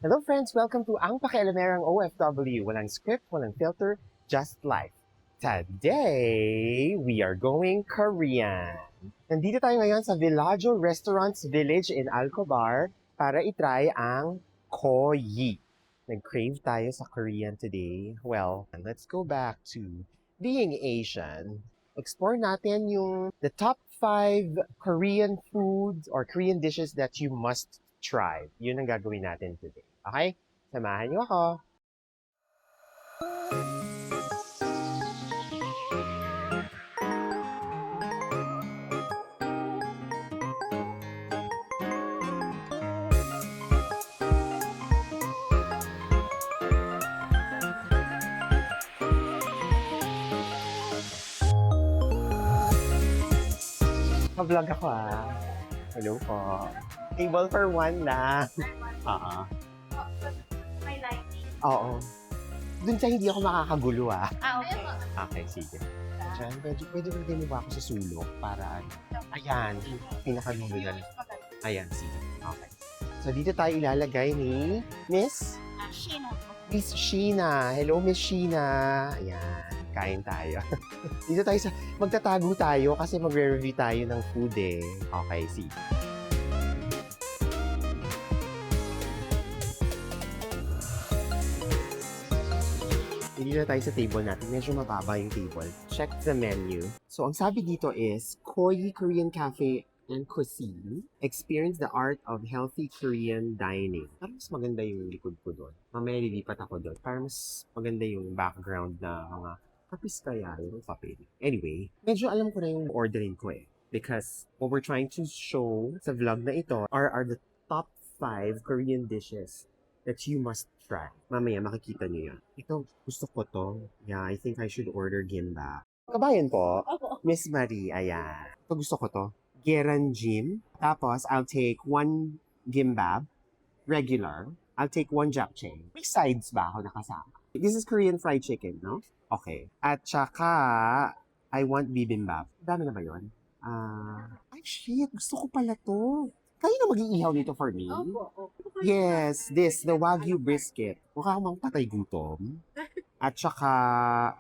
Hello friends, welcome to Ang Pakialamerang OFW. Walang script, walang filter, just life. Today, we are going Korean. Nandito tayo ngayon sa Villaggio Restaurants Village in Alcobar para itry ang Koyi. Nag-crave tayo sa Korean today. Well, let's go back to being Asian. Explore natin yung the top 5 Korean foods or Korean dishes that you must try. Yun ang gagawin natin today. Okay? Samahan niyo ako. Pa-vlog ako Hello po. Table for one lang. Oo. May lighting. Oo. Doon sa hindi ako makakagulo Okay. Okay, sige. Diyan, pwede mo ba ako sa sulok para ayan, pinakadulo na. Ayan, sige. Okay. So, dito tayo ilalagay ni Miss Sheena. Miss Sheena. Hello, Miss Sheena. Ayan, kain tayo. Dito tayo magtatago tayo kasi magre-review tayo ng food eh. Okay, sige. Hindi na tayo sa table natin. Medyo mababa yung table. Check the menu. So, ang sabi dito is, Koyi Korean Cafe and Cuisine. Experience the art of healthy Korean dining. Parang mas maganda yung likod ko doon. Mamaya lilipat ako doon. Parang mas maganda yung background na mga kapis kaya yung papel. Anyway, medyo alam ko na yung ordering ko eh. Because what we're trying to show sa vlog na ito are the top 5 Korean dishes that you must try. Mamaya makikita niyo yan. Ito, gusto ko to. Yeah, I think I should order gimbap. Kabayan po, Opo. Miss Marie, ayan. Ito gusto ko to. Geran Jim. Tapos, I'll take 1 gimbap. Regular. I'll take 1 japchae. May sides ba ako nakasama? This is Korean fried chicken, no? Okay. At saka, I want bibimbap. Dami na ba yun? Ay, shit. Gusto ko pala to. Kayo na mag-iihaw nito for me? Opo. Yes, the Wagyu brisket. Mukha akong patay gutom. At saka,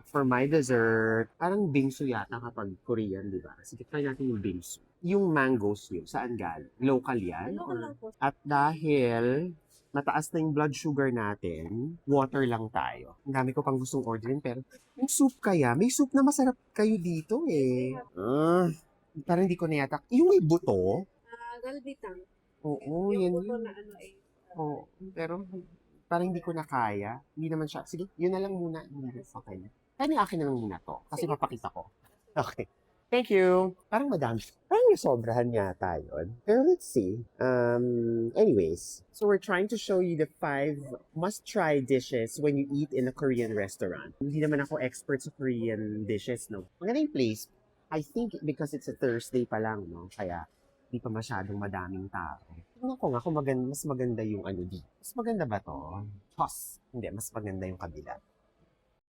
for my dessert, parang bingsu yata kapag Korean, di ba? Sige, try natin yung bingsu. Yung mangoes yun, saan galing? Local yan? Local lang po. At dahil mataas na yung blood sugar natin, water lang tayo. Ang dami ko pang gustong orderin, pero yung soup kaya, may soup na masarap kayo dito eh. Parang hindi ko na yata. Yung may buto, Galbitang. oo, Yung yan buto yun. na ano eh. Oo, pero parang hindi ko na kaya. Hindi naman siya. Sige, yun na lang muna. Hindi na okay na. Kaya akin na lang muna to. Kasi Sige. papakita ko. Okay. Thank you. Parang madami. Parang nasobrahan yata yun. Pero let's see. Anyways, so we're trying to show you the 5 must-try dishes when you eat in a Korean restaurant. Hindi naman ako expert sa Korean dishes, no? Maganda yung place. I think because it's a Thursday pa lang, no? Kaya hindi pa masyadong madaming tao. Tingnan ko nga kung mas maganda yung ano di. Mas maganda ba to? Chos. Hindi, mas maganda yung kabila.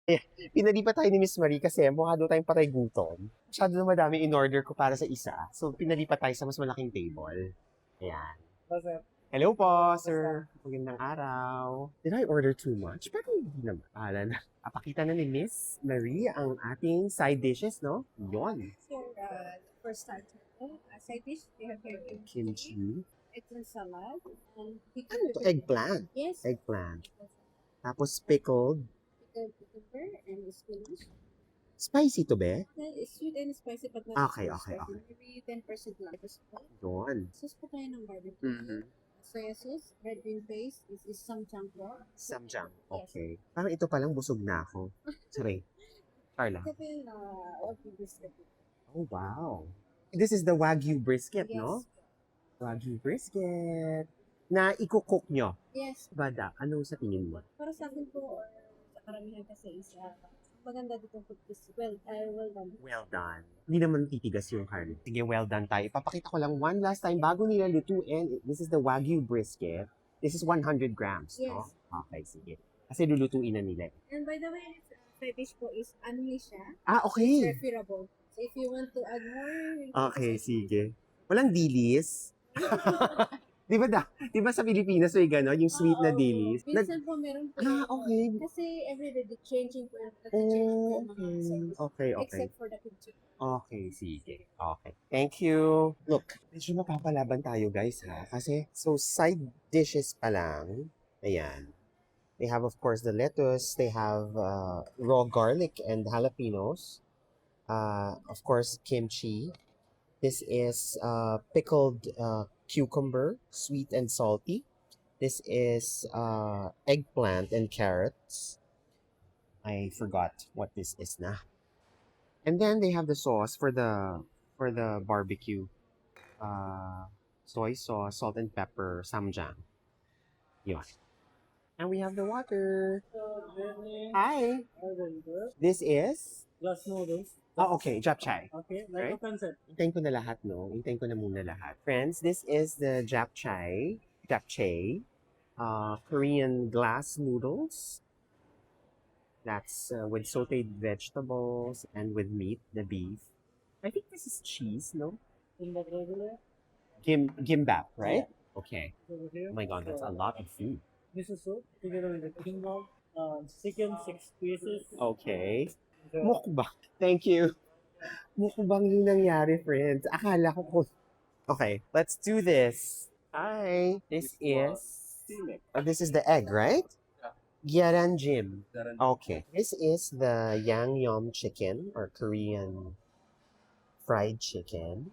Eh, pinalipat tayo ni Miss Marie kasi mukha daw tayong patay gutom. Masyado na madami in-order ko para sa isa. So, pinalipat tayo sa mas malaking table. Ayan. Hello po, sir. Magandang araw. Did I order too much? Pero hindi naman. Pahala na. Apakita na ni Miss Marie ang ating side dishes, no? Yon. So, first starter. Side dish, we have here Kimchi. eggplant salad. And Ano to? Eggplant. Yes. Eggplant. Tapos pickled. Pickled cucumber and spinach. Spicy to be? It's sweet and spicy but not Okay, too okay, spicy. okay. Maybe 10% lang. Yun. Sauce po tayo ng barbecue. Soya sauce, red bean paste, is samjang po. Samjang. Okay. Parang ito palang busog na ako. Sorry. Carla. Ito po yung wagyu brisket. Oh, wow. This is the Wagyu brisket, Yes. no? Wagyu brisket. Na i-cook nyo. Yes. Bada, ano sa tingin mo? Para sa akin po, or sa karamihan kasi is maganda dito po is well done. Well done. Hindi naman titigas yung karne. Sige, well done tayo. Ipapakita ko lang one last time bago nila lutuin. This is the Wagyu brisket. This is 100 grams, no? Yes. Okay, sige. Kasi lulutuin na nila. And by the way, this side dish po is ano siya? Ah, It's okay. refillable. So if you want to add more, you can Okay, just- sige. Walang dilis. Di ba sa Pilipinas may gano'n, yung sweet na dilis? Minsan po meron po. Okay. Kasi everyday changing po. Oh, okay. Except for the picture. Okay, sige. Okay. Thank you. Look, medyo mapapalaban tayo guys ha. Kasi, so side dishes pa lang. Ayan. They have of course the lettuce. They have raw garlic and jalapenos. Of course, kimchi. This is pickled cucumber, sweet and salty. This is eggplant and carrots. I forgot what this is na. And then they have the sauce for the barbecue. Soy sauce, salt and pepper, samjang. Yun. And we have the water. Hi. This is? Plus noodles. Oh, okay. Japchae. Okay, Right. like a pancit. Hintayin ko na lahat, no? Hintayin ko na muna lahat. Friends, this is the japchae, Korean glass noodles. That's with sauteed vegetables and with meat, the beef. I think this is cheese, no? In the regular. Gimbap, right? Okay. Over here. Oh my god, that's a lot of food. This is soup together with the kimbap. Chicken 6 pieces. Okay. The- Mukbang. Thank you. Mukbang yung nangyari, friends. Akala ko kung... Okay, let's do this. Hi. This is the egg, right? Gyeranjim. Okay. This is the yangnyeom chicken or Korean fried chicken.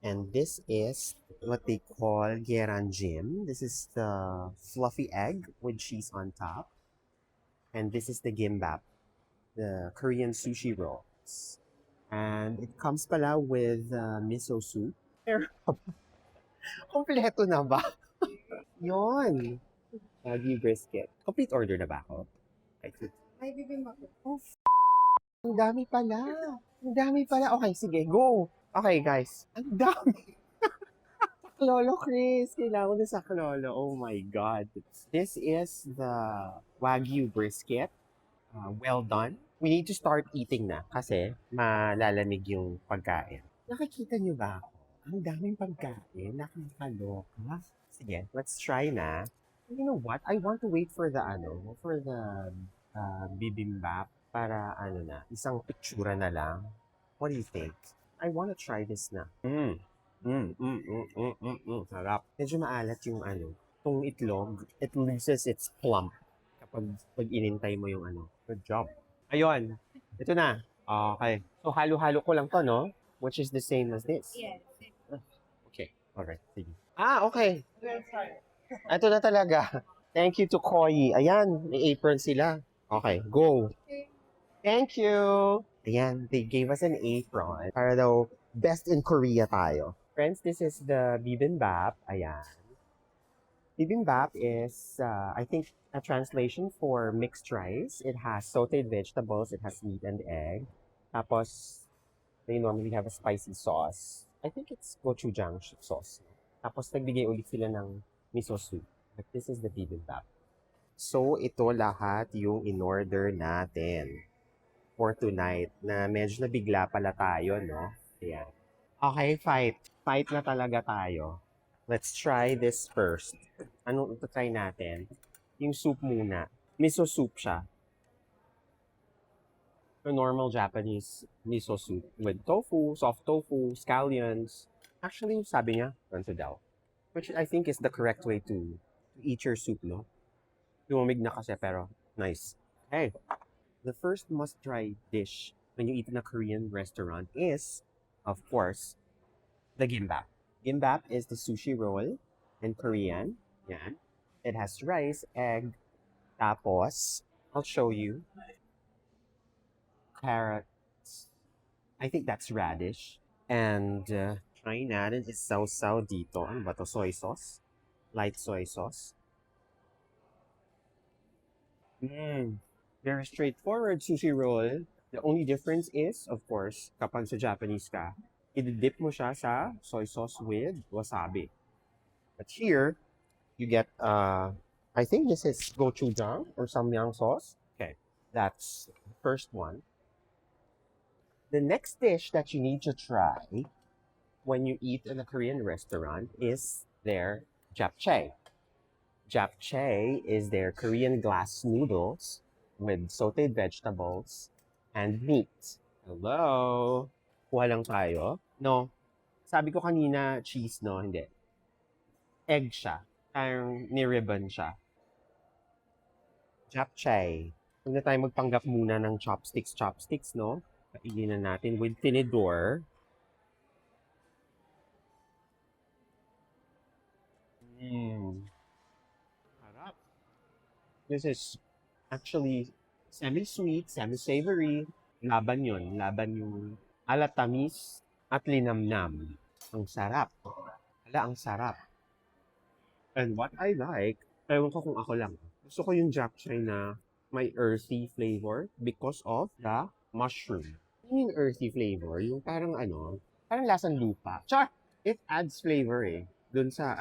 And this is what they call gyeranjim. This is the fluffy egg with cheese on top. And this is the gimbap, the Korean sushi rolls. And it comes pala with miso soup. Pero, kompleto na ba? Yon. Wagyu brisket. Complete order na ba ako? Ay, bibimbap po. Oh, ang dami pala. Ang dami pala. Okay, sige, go. Okay, guys. Ang dami. Lolo Chris. Kailangan ko na sa Lolo. Oh my God. This is the Wagyu brisket. Well done. We need to start eating na kasi malalamig yung pagkain. Nakikita niyo ba ako? Ang daming pagkain. Nakakaloka. Sige, let's try na. You know what? I want to wait for the bibimbap para isang pictura na lang. What do you think? I want to try this na. Sarap. Medyo maalat yung itong itlog. It loses its plump kapag inintay mo yung Good job. Ayun. Ito na. Okay. So halo-halo ko lang to, no? Which is the same as this. Yes. Okay. Alright. Sige. Okay. Ito na talaga. Thank you to Koi. Ayan, may apron sila. Okay, go. Thank you. Ayan, they gave us an apron. Para daw, best in Korea tayo. Friends, this is the bibimbap. Ayan. Bibimbap is, I think, a translation for mixed rice. It has sauteed vegetables. It has meat and egg. Tapos, they normally have a spicy sauce. I think it's gochujang sauce. Tapos, nagbigay ulit sila ng miso soup. But this is the bibimbap. So, ito lahat yung in-order natin for tonight na medyo nabigla pala tayo, no? Ayan. Okay, fight. Fight na talaga tayo. Let's try this first. Anong ito try natin? Yung soup muna. Miso soup siya. A normal Japanese miso soup with tofu, soft tofu, scallions. Actually, sabi niya, ganito daw. Which I think is the correct way to eat your soup, no? Lumamig na kasi, pero nice. Okay. The first must-try dish when you eat in a Korean restaurant is, of course, the gimbap. Gimbap is the sushi roll in Korean. Yan. It has rice, egg, tapos, I'll show you. Carrots. I think that's radish. And, try natin is sausaw dito. Ano ba to? Soy sauce? Light soy sauce. Very straightforward sushi roll. The only difference is, of course, kapag sa Japanese ka, i-dip mo siya sa soy sauce with wasabi. But here, you get, I think this is gochujang or samyang sauce. Okay, that's the first one. The next dish that you need to try when you eat in a Korean restaurant is their japchae. Japchae is their Korean glass noodles with sauteed vegetables and meat. Hello? Kuha lang tayo? No. Sabi ko kanina cheese, no? Hindi. Egg siya. Parang ni-ribbon siya. Japchae. Huwag na tayo magpanggap muna ng chopsticks, no? Kainin na natin with tinidor. Harap. This is actually semi-sweet, semi-savory. Laban yun. Laban yung alatamis at linamnam. Ang sarap. Hala, ang sarap. And what I like, ewan ko kung ako lang. Gusto ko yung japchae na may earthy flavor because of the mushroom. Yung earthy flavor, yung parang parang lasang lupa. Char! It adds flavor dun sa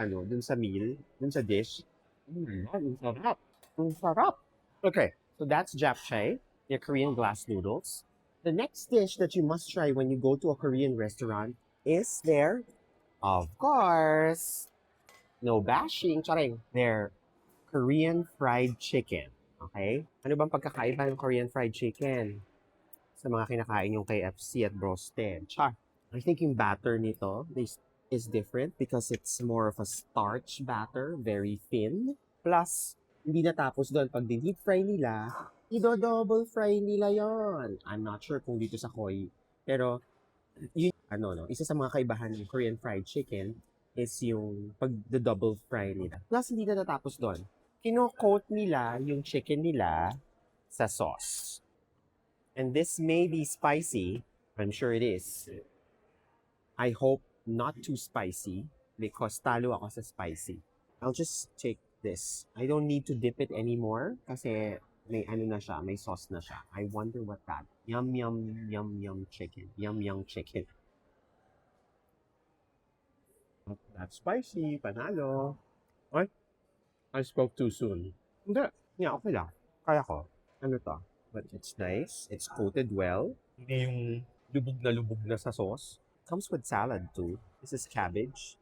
meal, dun sa dish. Ang sarap. Ang sarap. Okay, so that's japchae, your Korean glass noodles. The next dish that you must try when you go to a Korean restaurant is of course, no bashing, charing, their Korean fried chicken. Okay? Ano bang pagkakaiba ng Korean fried chicken sa mga kinakain yung KFC at Broasted? Char. I think yung batter nito is different because it's more of a starch batter, very thin. Plus, hindi natapos doon. Pag din-deep fry nila, i-double fry nila yon. I'm not sure kung dito sa Koi. Pero, yun, isa sa mga kaibahan ng Korean fried chicken is yung pag-double fry nila. Plus, hindi na natapos doon. Kino-coat nila yung chicken nila sa sauce. And this may be spicy. I'm sure it is. I hope not too spicy because talo ako sa spicy. I'll just take this. I don't need to dip it anymore kasi may na siya, may sauce na siya. I wonder what that. Yum, yum, yum, yum chicken. Yum, yum chicken. That's spicy. Panalo. Ay, I spoke too soon. Hindi. Yeah, okay lang. Kaya ko. Ano to? But it's nice. It's coated well. Hindi yung lubog na sa sauce. Comes with salad too. This is cabbage.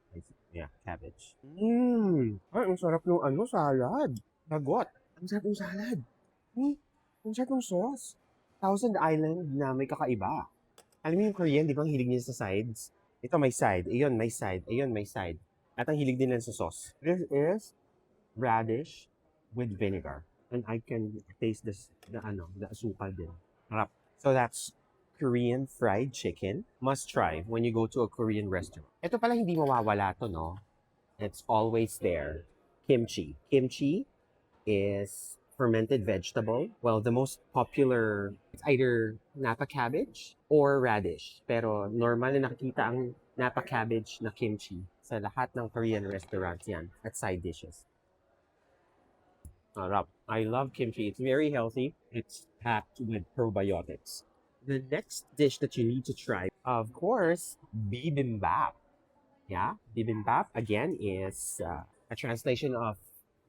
Yeah, cabbage. Ay, ang sarap ng salad. Lagot. Ang sarap ng salad. Ang sarap ng sauce. Thousand Island na may kakaiba. Alam mo yung Korean, di ba ang hilig niya sa sides? Ito may side. Ayun, may side. Ayun, may side. At ang hilig din lang sa sauce. This is radish with vinegar. And I can taste the asukal din. Harap. So that's Korean fried chicken. Must try when you go to a Korean restaurant. Ito pala hindi mawawala to, no? It's always there. Kimchi. Kimchi is fermented vegetable. Well, the most popular, it's either napa cabbage or radish. Pero normal na nakikita ang napa cabbage na kimchi sa lahat ng Korean restaurants yan at side dishes. I love kimchi. It's very healthy. It's packed with probiotics. The next dish that you need to try, of course, bibimbap. Yeah, bibimbap again is a translation of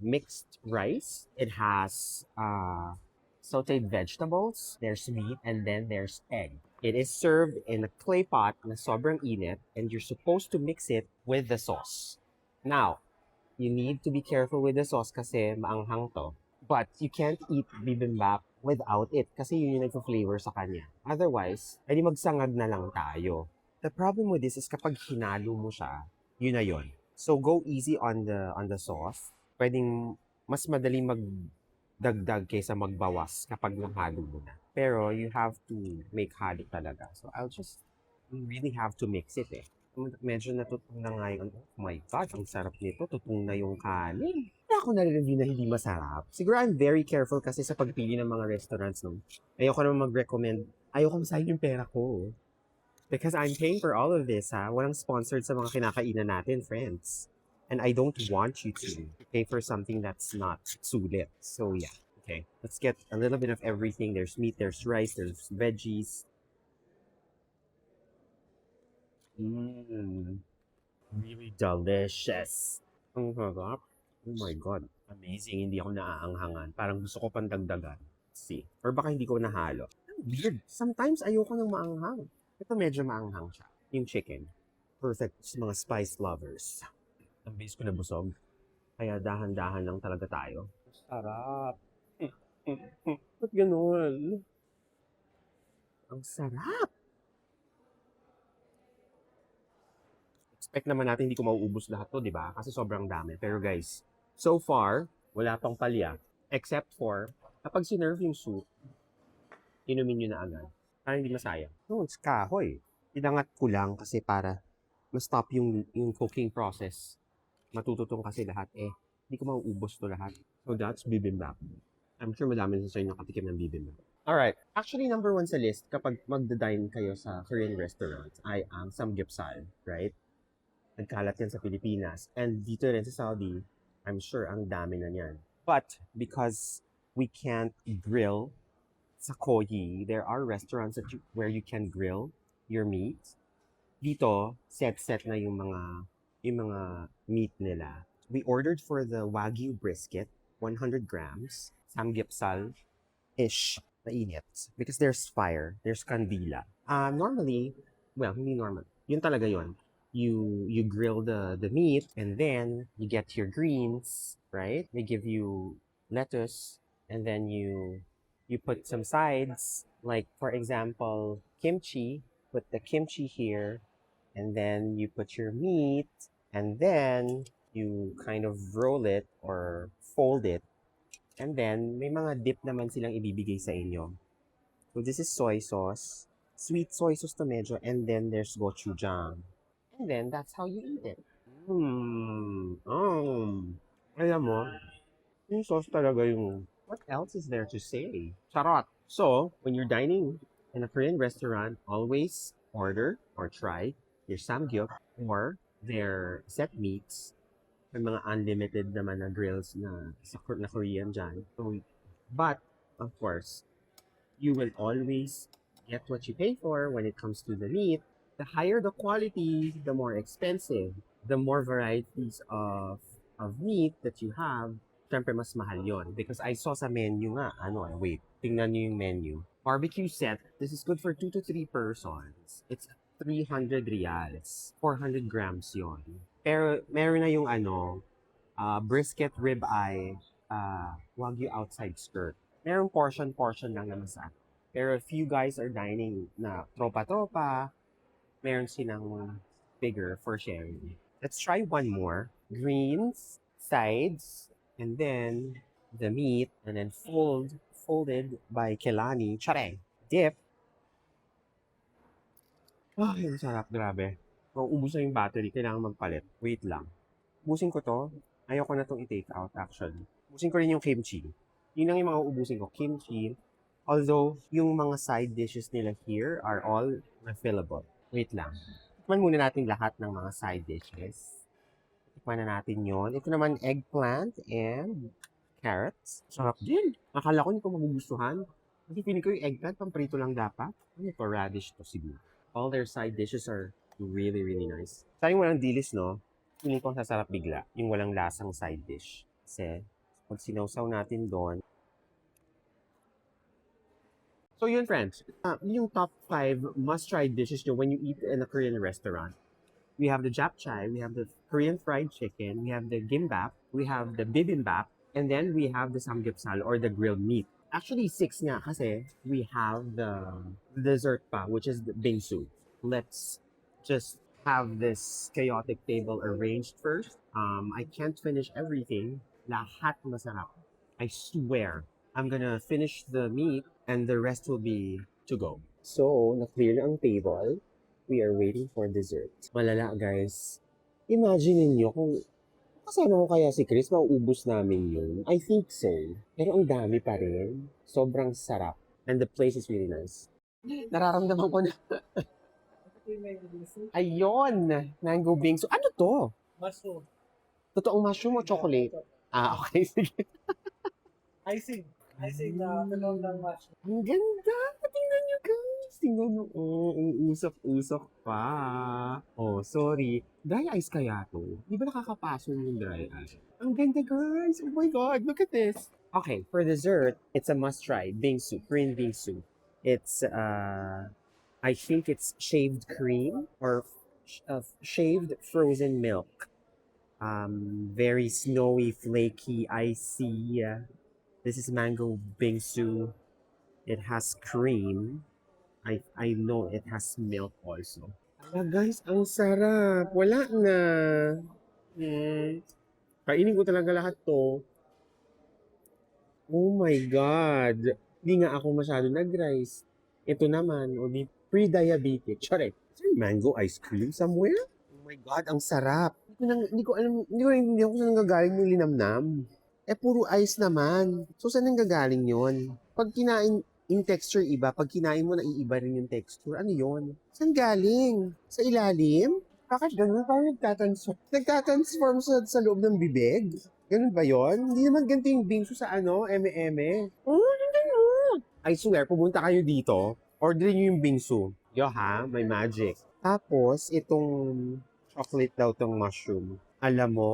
mixed rice. It has sauteed vegetables, there's meat, and then there's egg. It is served in a clay pot na sobrang init, and you're supposed to mix it with the sauce. Now, you need to be careful with the sauce kasi maanghang to. But you can't eat bibimbap without it kasi yun yung nagpa-flavor sa kanya. Otherwise, edi magsangag na lang tayo. The problem with this is kapag hinalo mo siya, yun na yun. So go easy on the sauce. Pwedeng mas madaling magdagdag kaysa magbawas kapag nahalo mo na. Pero you have to make halo talaga. So you really have to mix it Medyo natutong na nga yung, oh my God, ang sarap nito. Tutong na yung kanin. Kaya ako nare-review na hindi masarap. Siguro I'm very careful kasi sa pagpili ng mga restaurants. No? Ayoko naman mag-recommend. Ayoko masayang yung pera ko. Because I'm paying for all of this, ha? Walang sponsored sa mga kinakainan natin, friends. And I don't want you to pay for something that's not sulit. So, yeah. Okay. Let's get a little bit of everything. There's meat, there's rice, there's veggies. Really delicious. Ang sarap. Oh my God. Amazing. Hindi ako naaanghangan. Parang gusto ko pang dagdagan. See? Or baka hindi ko nahalo. Weird. Sometimes ayoko ng maanghang. Ito medyo maanghang siya. Yung chicken. Perfect sa mga spice lovers. Ang base ko na busog. Kaya dahan-dahan lang talaga tayo. Sarap. Ba't ganun? Ang sarap! Expect naman natin hindi ko mauubos lahat to, di ba? Kasi sobrang dami. Pero guys, so far, wala pang palya. Except for, kapag sinerve yung soup, inumin nyo na agad. Para hindi masayang. No, it's kahoy. Inangat ko lang kasi para ma-stop yung cooking process. Matututong kasi lahat eh. Hindi ko mauubos to lahat. So that's bibimbap. I'm sure madami sa inyo nakatikim ng bibimbap. Alright. Actually, number one sa list kapag magda-dine kayo sa Korean restaurants ay ang samgyeopsal, right? Nagkalat yan sa Pilipinas. And dito rin sa Saudi, I'm sure ang dami na yan. But because we can't grill sa Koyi, there are restaurants where you can grill your meat. Dito, set na yung mga meat nila. We ordered for the Wagyu brisket, 100 grams, samgyeopsal-ish, mainit. Because there's fire, there's kandila. Normally, well, hindi normal. Yun talaga yun. You grill the meat and then you get your greens, right? They give you lettuce and then you put some sides, like for example, kimchi. Put the kimchi here and then you put your meat and then you kind of roll it or fold it. And then may mga dip naman silang ibibigay sa inyo. So this is soy sauce, sweet soy sauce to medyo, and then there's gochujang. And then, that's how you eat it. Alam mo, yung sauce talaga yung... What else is there to say? Charot! So, when you're dining in a Korean restaurant, always order or try your samgyup or their set meats. May mga unlimited naman na grills na Korean dyan. So, but, of course, you will always get what you pay for when it comes to the meat. The higher the quality, the more expensive. The more varieties of meat that you have, syempre mas mahal yon. Because I saw sa menu nga, wait, tingnan nyo yung menu. Barbecue set, this is good for 2 to 3 persons. It's 300 reals. 400 grams yon. Pero meron na yung brisket ribeye, Wagyu outside skirt. Merong portion lang naman sa. Pero if you guys are dining na tropa-tropa, meron silang bigger for sharing. Let's try one more. Greens, sides, and then the meat, and then folded by Kelani. Chareng. Dip. Ay, ang sarap. Grabe. Kung ubus na yung battery, kailangan magpalit. Wait lang. Ubusin ko to. Ayoko na itong i-take out actually. Ubusin ko rin yung kimchi. Yun lang yung mga ubusin ko. Kimchi. Although, yung mga side dishes nila here are all refillable. Wait lang. Tikman muna natin lahat ng mga side dishes. Tikman na natin yon. Ito naman, eggplant and carrots. Sarap din. Akala ko hindi ko magugustuhan. Kasi feeling ko yung eggplant, pamprito lang dapat. Ano ito? Radish to siguro. All their side dishes are really, really nice. Sayang walang dilis, no? Feeling ko sasarap bigla. Yung walang lasang side dish. Kasi, pag sinawsaw natin doon, so yun, friends, yung top 5 must-try dishes nyo when you eat in a Korean restaurant. We have the japchae, we have the Korean fried chicken, we have the gimbap, we have the bibimbap, and then we have the samgyeopsal or the grilled meat. Actually, 6 nga kasi we have the dessert pa, which is the bingsu. Let's just have this chaotic table arranged first. I can't finish everything. Lahat masarap. I swear. I'm gonna finish the meat and the rest will be to go. So, na-clear na ang table. We are waiting for dessert. Malala, guys. Imagine niyo kung kasama ko kaya si Chris, mauubos namin yun. I think so. Pero ang dami pa rin. Sobrang sarap. And the place is really nice. Nararamdaman ko na. Ayun! Mango bingsu. Ano to? Mushroom. Totoong mushroom o chocolate? Ah, okay. Sige. Icing na tulong ng mushroom. Ang ganda! Tingnan nyo, guys! Tingnan nyo. Oh, usok-usok pa. Oh, sorry. Dry ice kaya to? Di ba nakakapaso yung dry ice? Ang ganda, guys! Oh my God! Look at this! Okay, for dessert, it's a must-try. Bingsu. Korean bingsu. It's, I think it's shaved cream or shaved frozen milk. Very snowy, flaky, icy. This is mango bingsu. It has cream. I know it has milk also. Guys, ang sarap. Wala na. Kainin ko talaga lahat to. Oh my God. Hindi nga ako masyado nag-rice. Ito naman, o di pre-diabetic. Charet. Is there mango ice cream somewhere? Oh my God, ang sarap. Hindi ko alam, hindi ko naiintindihan kung saan nanggagaling yung linamnam. Puro ice naman. So, saan nanggagaling yon? Pag kinain, yung texture iba, pag kinain mo, naiiba rin yung texture. Ano yon? Saan galing? Sa ilalim? Bakit ganun? Parang nagtatransform. Nagtatransform sa loob ng bibig? Ganun ba yon? Hindi naman ganito yung bingsu sa eme-eme. I swear, pumunta kayo dito, orderin nyo yung bingsu. Yo ha, may magic. Tapos, itong chocolate daw tong mushroom. Alam mo,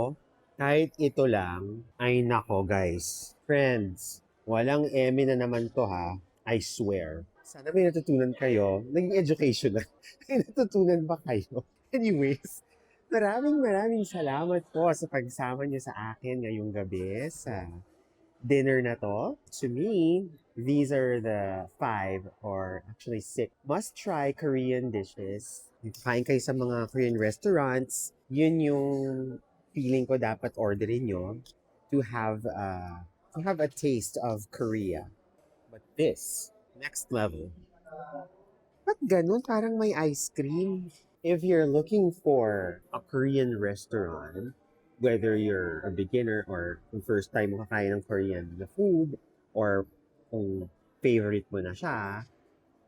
kahit ito lang, ay nako guys. Friends, walang eme na naman to ha. I swear. Sana may natutunan kayo. Naging education na. May natutunan ba kayo? Anyways, maraming salamat po sa pagsama niyo sa akin ngayong gabi sa dinner na to. To me, these are the 5 or actually 6 must-try Korean dishes. Kain kayo sa mga Korean restaurants. Yun yung feeling ko dapat orderin nyo to have a taste of Korea. But this, next level. Ba't ganun? Parang may ice cream. If you're looking for a Korean restaurant, whether you're a beginner or yung first time mo kakain ng Korean na food, or kung favorite mo na siya,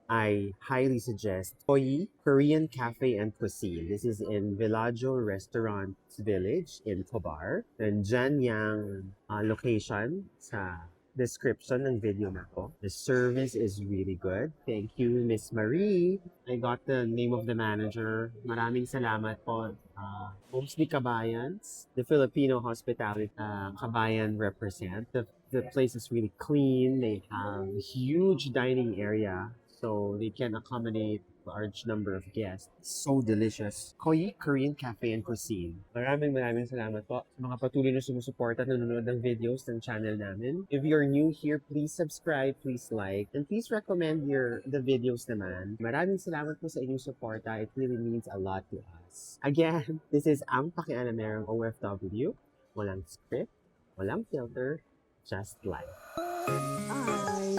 I highly suggest Toyi Korean Cafe and Cuisine. This is in Villaggio Restaurant Village in Cobar. Nandyan yung location sa description ng video na to. The service is really good. Thank you, Miss Marie. I got the name of the manager. Maraming salamat po. Mostly Kabayans. The Filipino hospitality Kabayan represent. The place is really clean. They have a huge dining area, so they can accommodate a large number of guests. So delicious. Koyi Korean Cafe and Cuisine. Maraming salamat po sa mga patuloy na sumusuporta at nanonood ng videos ng channel namin. If you're new here, please subscribe, please like, and please recommend the videos naman. Maraming salamat po sa inyong suporta. It really means a lot to us. Again, this is Ang Pakialamerong OFW. Walang script, walang filter, just life. Bye!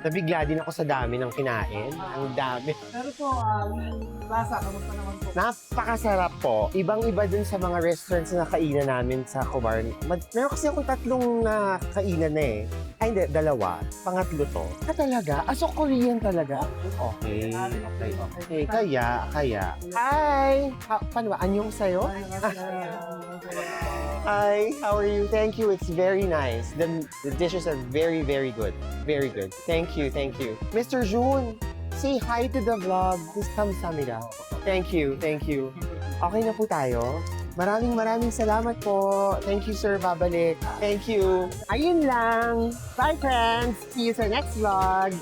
Nabigla din ako sa dami ng kinain. Ang dami. Pero po, yung lasa, kamusta naman po? Napakasarap po. Ibang-iba dun sa mga restaurants na kainan namin sa Cobar. Meron kasi akong 3 na kainan na eh. Ay, hindi, 2. Pangatlo to. Talaga? So Korean talaga? Okay. Kaya. Hi! Paano ba? Anyong sa'yo? Hi, how are you? Thank you. It's very nice. The dishes are very, very good. Very good. Thank you. Mr. Jun, say hi to the vlog. This kamsamida. Thank you. Okay na po tayo. Maraming salamat po. Thank you, sir. Babalik. Thank you. Ayun lang. Bye, friends. See you sa next vlog.